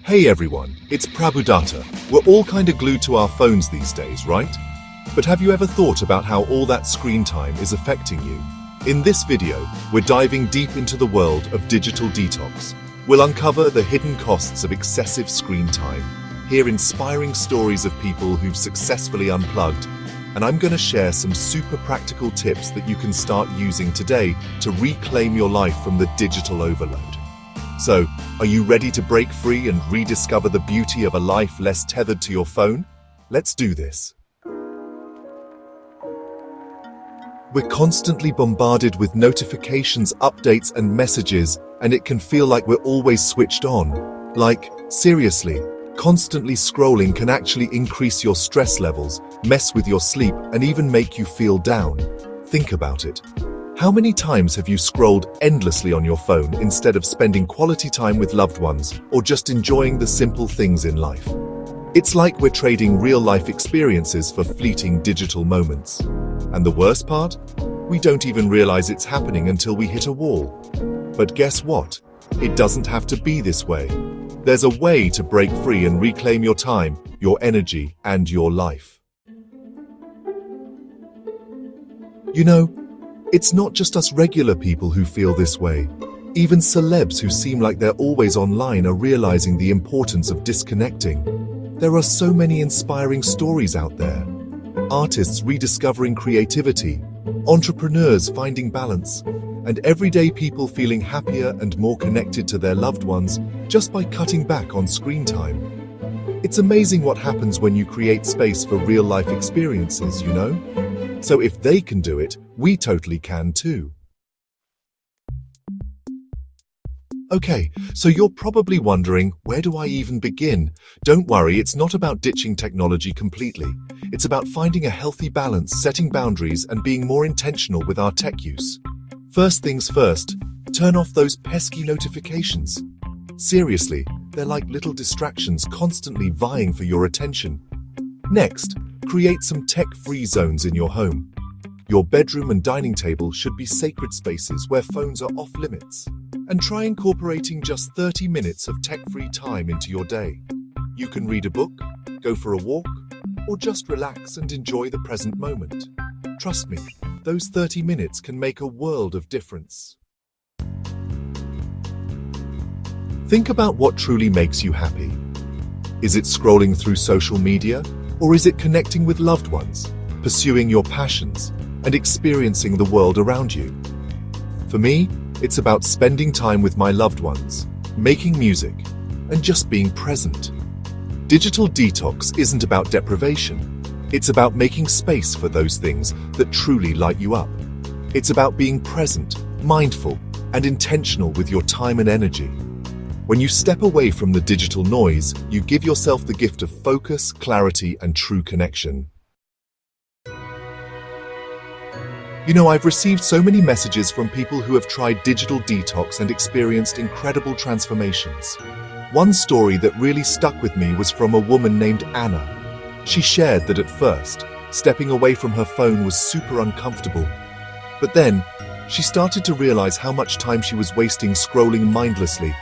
Hey everyone, it's Prabhudatta. We're all kinda glued to our phones these days, right? But have you ever thought about how all that screen time is affecting you? In this video, we're diving deep into the world of digital detox. We'll uncover the hidden costs of excessive screen time, hear inspiring stories of people who've successfully unplugged, and I'm gonna share some super practical tips that you can start using today to reclaim your life from the digital overload. So, are you ready to break free and rediscover the beauty of a life less tethered to your phone? Let's do this. We're constantly bombarded with notifications, updates, and messages, and it can feel like we're always switched on. Like, seriously, constantly scrolling can actually increase your stress levels, mess with your sleep, and even make you feel down. Think about it. How many times have you scrolled endlessly on your phone instead of spending quality time with loved ones or just enjoying the simple things in life? It's like we're trading real-life experiences for fleeting digital moments. And the worst part? We don't even realize it's happening until we hit a wall. But guess what? It doesn't have to be this way. There's a way to break free and reclaim your time, your energy, and your life. You know, it's not just us regular people who feel this way. Even celebs who seem like they're always online are realizing the importance of disconnecting. There are so many inspiring stories out there. Artists rediscovering creativity, entrepreneurs finding balance, and everyday people feeling happier and more connected to their loved ones just by cutting back on screen time. It's amazing what happens when you create space for real-life experiences, you know? So if they can do it, we totally can too. Okay, so you're probably wondering, where do I even begin? Don't worry, it's not about ditching technology completely. It's about finding a healthy balance, setting boundaries, and being more intentional with our tech use. First things first, turn off those pesky notifications. Seriously, they're like little distractions constantly vying for your attention. Next, create some tech-free zones in your home. Your bedroom and dining table should be sacred spaces where phones are off limits. And try incorporating just 30 minutes of tech-free time into your day. You can read a book, go for a walk, or just relax and enjoy the present moment. Trust me, those 30 minutes can make a world of difference. Think about what truly makes you happy. Is it scrolling through social media? Or is it connecting with loved ones, pursuing your passions, and experiencing the world around you? For me, it's about spending time with my loved ones, making music, and just being present. Digital detox isn't about deprivation. It's about making space for those things that truly light you up. It's about being present, mindful, and intentional with your time and energy. When you step away from the digital noise, you give yourself the gift of focus, clarity, and true connection. You know, I've received so many messages from people who have tried digital detox and experienced incredible transformations. One story that really stuck with me was from a woman named Anna. She shared that at first, stepping away from her phone was super uncomfortable. But then, she started to realize how much time she was wasting scrolling mindlessly,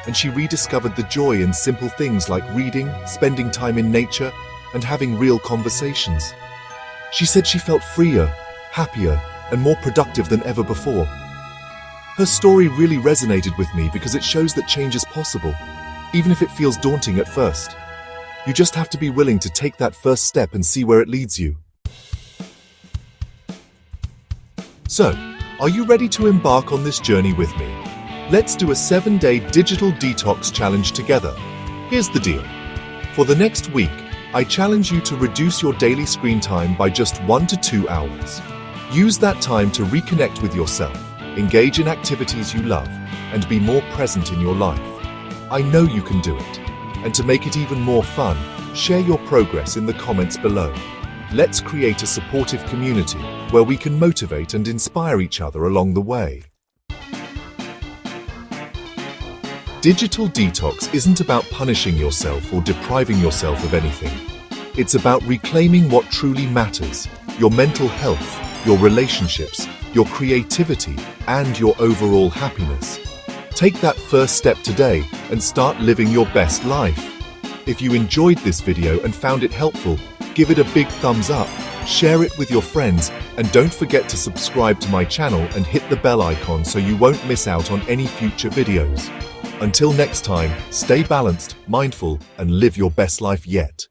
and she rediscovered the joy in simple things like reading, spending time in nature, and having real conversations. She said she felt freer, happier, and more productive than ever before. Her story really resonated with me because it shows that change is possible, even if it feels daunting at first. You just have to be willing to take that first step and see where it leads you. So, are you ready to embark on this journey with me? Let's do a 7-day digital detox challenge together. Here's the deal. For the next week, I challenge you to reduce your daily screen time by just 1 to 2 hours. Use that time to reconnect with yourself, engage in activities you love, and be more present in your life. I know you can do it. And to make it even more fun, share your progress in the comments below. Let's create a supportive community where we can motivate and inspire each other along the way. Digital detox isn't about punishing yourself or depriving yourself of anything. It's about reclaiming what truly matters: your mental health, your relationships, your creativity, and your overall happiness. Take that first step today and start living your best life. If you enjoyed this video and found it helpful, give it a big thumbs up, share it with your friends, and don't forget to subscribe to my channel and hit the bell icon so you won't miss out on any future videos. Until next time, stay balanced, mindful, and live your best life yet.